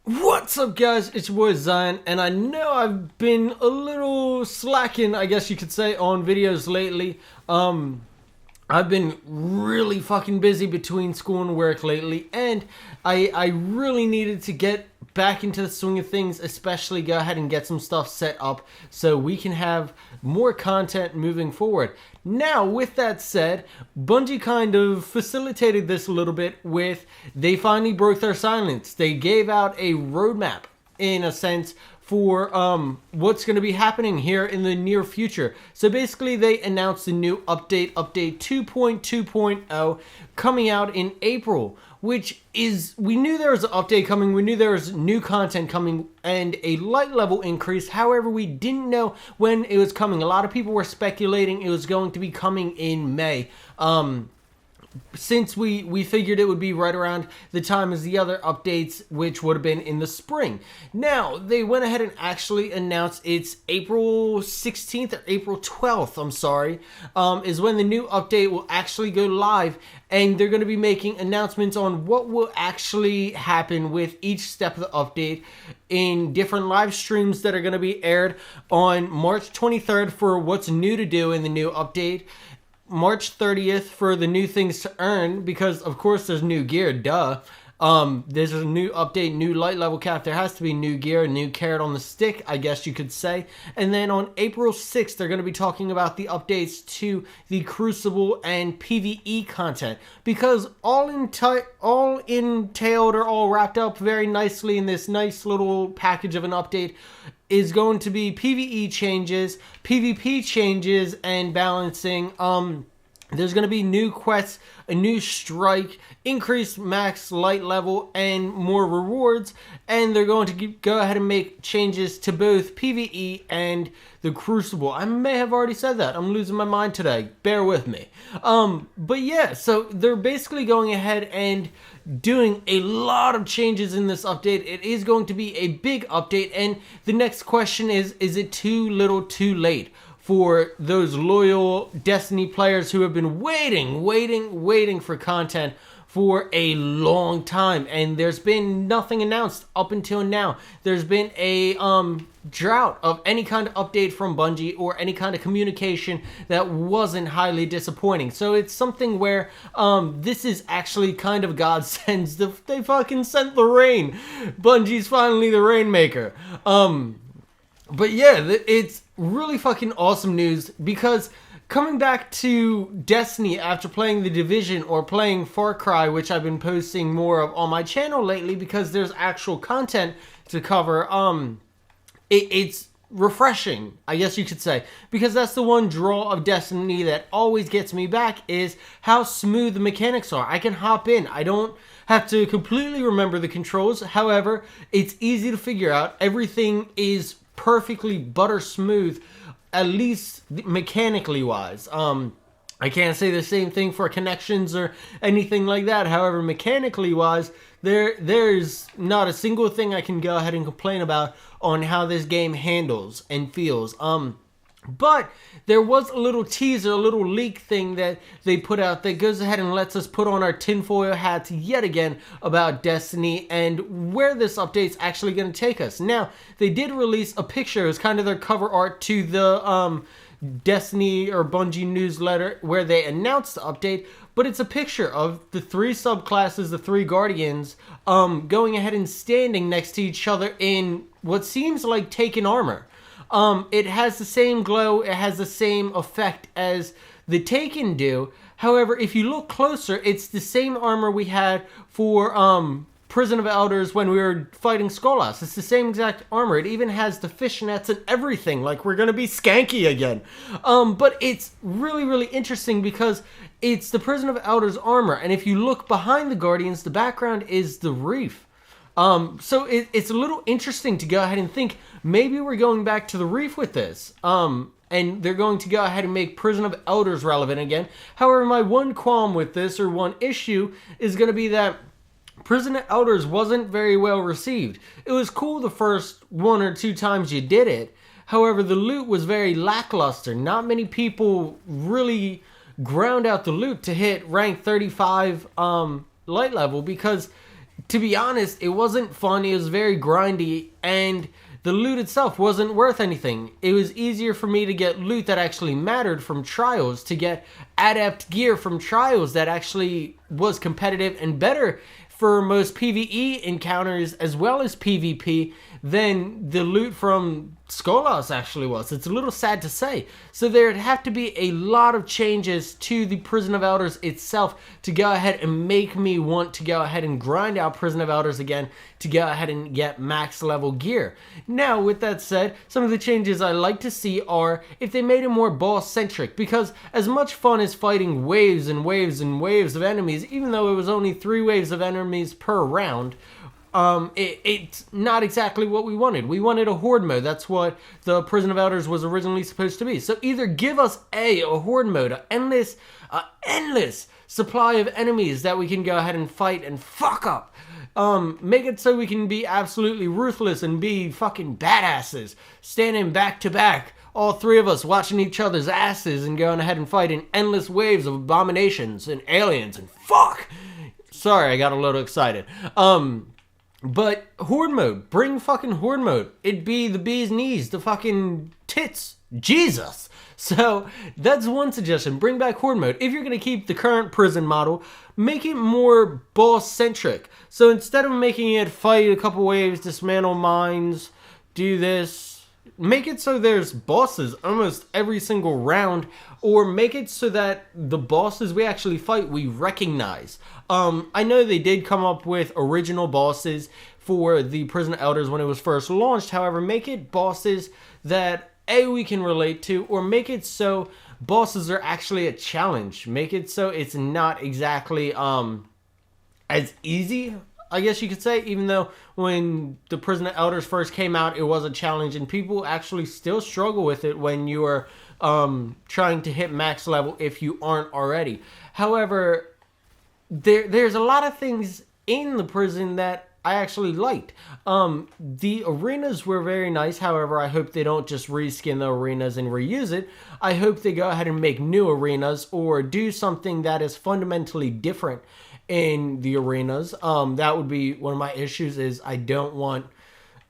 What's up, guys? It's your boy Zion, and I know I've been a little slacking, I guess you could say, on videos lately. I've been really fucking busy between school and work lately, and I really needed to get back into the swing of things, especially go ahead and get some stuff set up so we can have more content moving forward. Now, with that said, Bungie kind of facilitated this a little bit with, they finally broke their silence. They gave out a roadmap, in a sense, for what's going to be happening here in the near future. So basically, they announced a new update 2.2.0, coming out in April, which is, we knew there was an update coming, we knew there was new content coming, and a light level increase. However, we didn't know when it was coming. A lot of people were speculating it was going to be coming in May. Since we figured it would be right around the time as the other updates, which would have been in the spring. Now, they went ahead and actually announced it's April 16th or April 12th, I'm sorry, is when the new update will actually go live, and they're going to be making announcements on what will actually happen with each step of the update in different live streams that are going to be aired on March 23rd for what's new to do in the new update, March 30th for the new things to earn, because of course there's new gear, duh. There's a new update, new light level cap. There has to be new gear, a new carrot on the stick, I guess you could say. And then on April 6th, they're going to be talking about the updates to the Crucible and PvE content, because all entailed or all wrapped up very nicely in this nice little package of an update is going to be PvE changes, PvP changes, and balancing. There's going to be new quests, a new strike, increased max light level, and more rewards. And they're going to go ahead and make changes to both PvE and the Crucible. I may have already said that. I'm losing my mind today. Bear with me. But yeah, so they're basically going ahead and doing a lot of changes in this update. It is going to be a big update, and the next question is it too little too late for those loyal Destiny players who have been waiting for content for a long time, and there's been nothing announced up until now. There's been a drought of any kind of update from Bungie or any kind of communication that wasn't highly disappointing. So it's something where this is actually kind of God sends. They fucking sent the rain. Bungie's finally the rainmaker. But yeah, it's really fucking awesome news, because coming back to Destiny after playing The Division or playing Far Cry, which I've been posting more of on my channel lately because there's actual content to cover, it's refreshing, I guess you could say, because that's the one draw of Destiny that always gets me back, is how smooth the mechanics are. I can hop in. I don't have to completely remember the controls. However, it's easy to figure out. Everything is perfectly butter smooth, at least mechanically wise. I can't say the same thing for connections or anything like that. However, mechanically wise, there's not a single thing I can go ahead and complain about on how this game handles and feels. But there was a little teaser, a little leak thing that they put out that goes ahead and lets us put on our tinfoil hats yet again about Destiny and where this update's actually going to take us. Now, they did release a picture. It was kind of their cover art to the Destiny or Bungie newsletter where they announced the update, but it's a picture of the three subclasses, the three Guardians, going ahead and standing next to each other in what seems like Taken armor. It has the same glow, it has the same effect as the Taken do. However, if you look closer, it's the same armor we had for Prison of Elders when we were fighting Skolas. It's the same exact armor. It even has the fishnets and everything, like we're gonna be skanky again. But it's really interesting because it's the Prison of Elders armor, and if you look behind the Guardians, the background is the Reef. So it's a little interesting to go ahead and think, maybe we're going back to the Reef with this. And they're going to go ahead and make Prison of Elders relevant again. However, my one qualm with this, or one issue, is going to be that Prison of Elders wasn't very well received. It was cool the first one or two times you did it. However, the loot was very lackluster. Not many people really ground out the loot to hit rank 35 light level, because to be honest, it wasn't fun. It was very grindy, and the loot itself wasn't worth anything. It was easier for me to get loot that actually mattered from trials, to get adept gear from trials that actually was competitive and better for most PvE encounters as well as PvP than the loot from Skolas actually was. It's a little sad to say. So there'd have to be a lot of changes to the Prison of Elders itself to go ahead and make me want to go ahead and grind out Prison of Elders again to go ahead and get max level gear. Now, with that said, some of the changes I like to see are if they made it more boss centric, because as much fun as fighting waves and waves and waves of enemies, even though it was only 3 waves of enemies per round, it's not exactly what we wanted. We wanted a horde mode. That's what the Prison of Elders was originally supposed to be. So either give us a horde mode, an endless supply of enemies that we can go ahead and fight and fuck up. Make it so we can be absolutely ruthless and be fucking badasses, standing back to back, all 3 of us watching each other's asses and going ahead and fighting endless waves of abominations and aliens and fuck. Sorry, I got a little excited. But horde mode, bring fucking horde mode. It'd be the bee's knees, the fucking tits, Jesus. So that's one suggestion. Bring back horde mode. If you're gonna keep the current prison model, make it more boss centric. So instead of making it fight a couple waves, dismantle mines, do this, make it so there's bosses almost every single round, or make it so that the bosses we actually fight we recognize. I know they did come up with original bosses for the Prison Elders when it was first launched. However, make it bosses that we can relate to, or make it so bosses are actually a challenge. Make it so it's not exactly as easy, I guess you could say, even though when the Prison Elders first came out, it was a challenge, and people actually still struggle with it when you are trying to hit max level if you aren't already. However, there's a lot of things in the prison that I actually liked. The arenas were very nice. However, I hope they don't just reskin the arenas and reuse it. I hope they go ahead and make new arenas or do something that is fundamentally different in the arenas. That would be one of my issues, is I don't want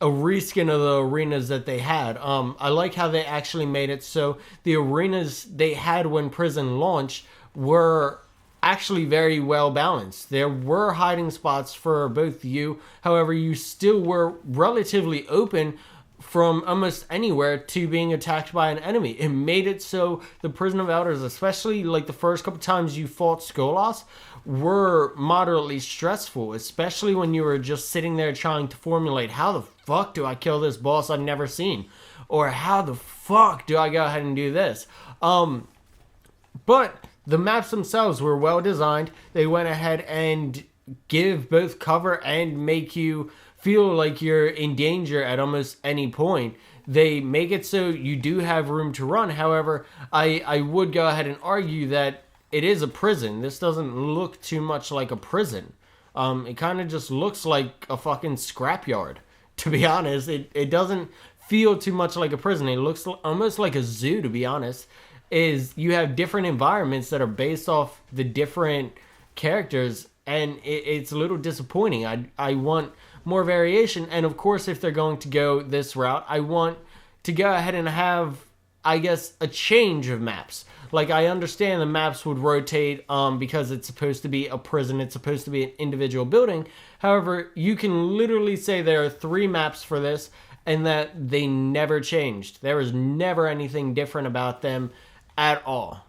a reskin of the arenas that they had. I like how they actually made it so the arenas they had when Prison launched were actually very well balanced. There were hiding spots for both you. However, you still were relatively open from almost anywhere to being attacked by an enemy. It made it so the Prison of Elders, especially like the first couple times you fought Skolas, were moderately stressful, especially when you were just sitting there trying to formulate, how the fuck do I kill this boss I've never seen? Or how the fuck do I go ahead and do this? But the maps themselves were well designed. They went ahead and give both cover and make you feel like you're in danger at almost any point. They make it so you do have room to run. However, I would go ahead and argue that it is a prison. This doesn't look too much like a prison. It kind of just looks like a fucking scrapyard, to be honest. It doesn't feel too much like a prison. It looks almost like a zoo, to be honest. Is you have different environments that are based off the different characters, and it's a little disappointing. I want more variation, and of course, if they're going to go this route, I want to go ahead and have, I guess, a change of maps. Like, I understand the maps would rotate because it's supposed to be a prison, it's supposed to be an individual building. However, you can literally say there are 3 maps for this, and that they never changed. There was never anything different about them at all.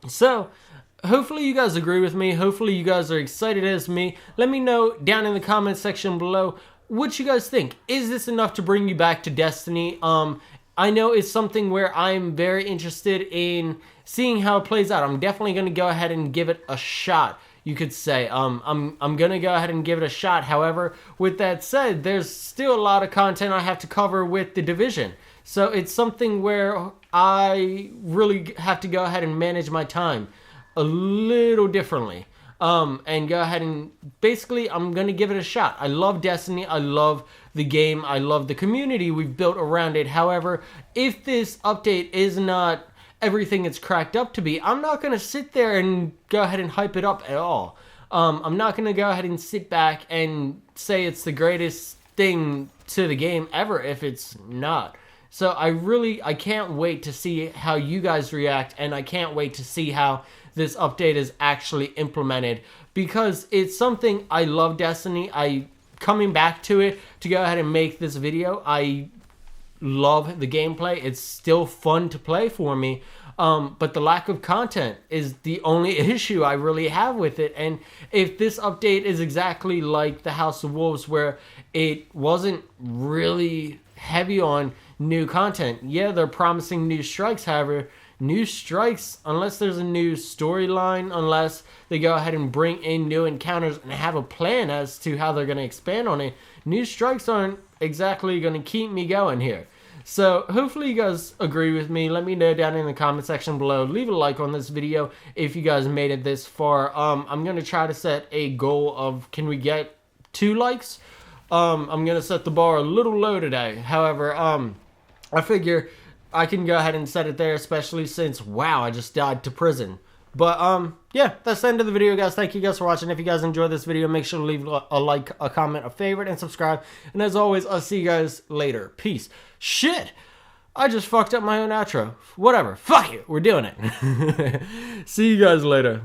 So, hopefully you guys agree with me. Hopefully you guys are excited as me. Let me know down in the comment section below what you guys think. Is this enough to bring you back to Destiny? I know it's something where I'm very interested in seeing how it plays out. I'm definitely going to go ahead and give it a shot, you could say. I'm going to go ahead and give it a shot. However, with that said, there's still a lot of content I have to cover with The Division. So it's something where I really have to go ahead and manage my time a little differently. And go ahead and basically I'm going to give it a shot. I love Destiny. I love the game. I love the community we've built around it. However, if this update is not everything it's cracked up to be, I'm not going to sit there and go ahead and hype it up at all. I'm not going to go ahead and sit back and say it's the greatest thing to the game ever if it's not. So I can't wait to see how you guys react, and I can't wait to see how this update is actually implemented, because it's something I love. Destiny, coming back to it to go ahead and make this video, I love the gameplay. It's still fun to play for me, but the lack of content is the only issue I really have with it. And if this update is exactly like the House of Wolves, where it wasn't really heavy on new content, yeah, they're promising new strikes. However, new strikes, unless there's a new storyline, unless they go ahead and bring in new encounters and have a plan as to how they're going to expand on it, new strikes aren't exactly going to keep me going here. So hopefully you guys agree with me. Let me know down in the comment section below. Leave a like on this video if you guys made it this far. I'm going to try to set a goal of, can we get 2 likes? I'm going to set the bar a little low today. However, I figure I can go ahead and set it there, especially since, wow, I just died to prison. But, yeah, that's the end of the video, guys. Thank you guys for watching. If you guys enjoyed this video, make sure to leave a like, a comment, a favorite, and subscribe. And as always, I'll see you guys later. Peace. Shit! I just fucked up my own outro. Whatever. Fuck it. We're doing it. See you guys later.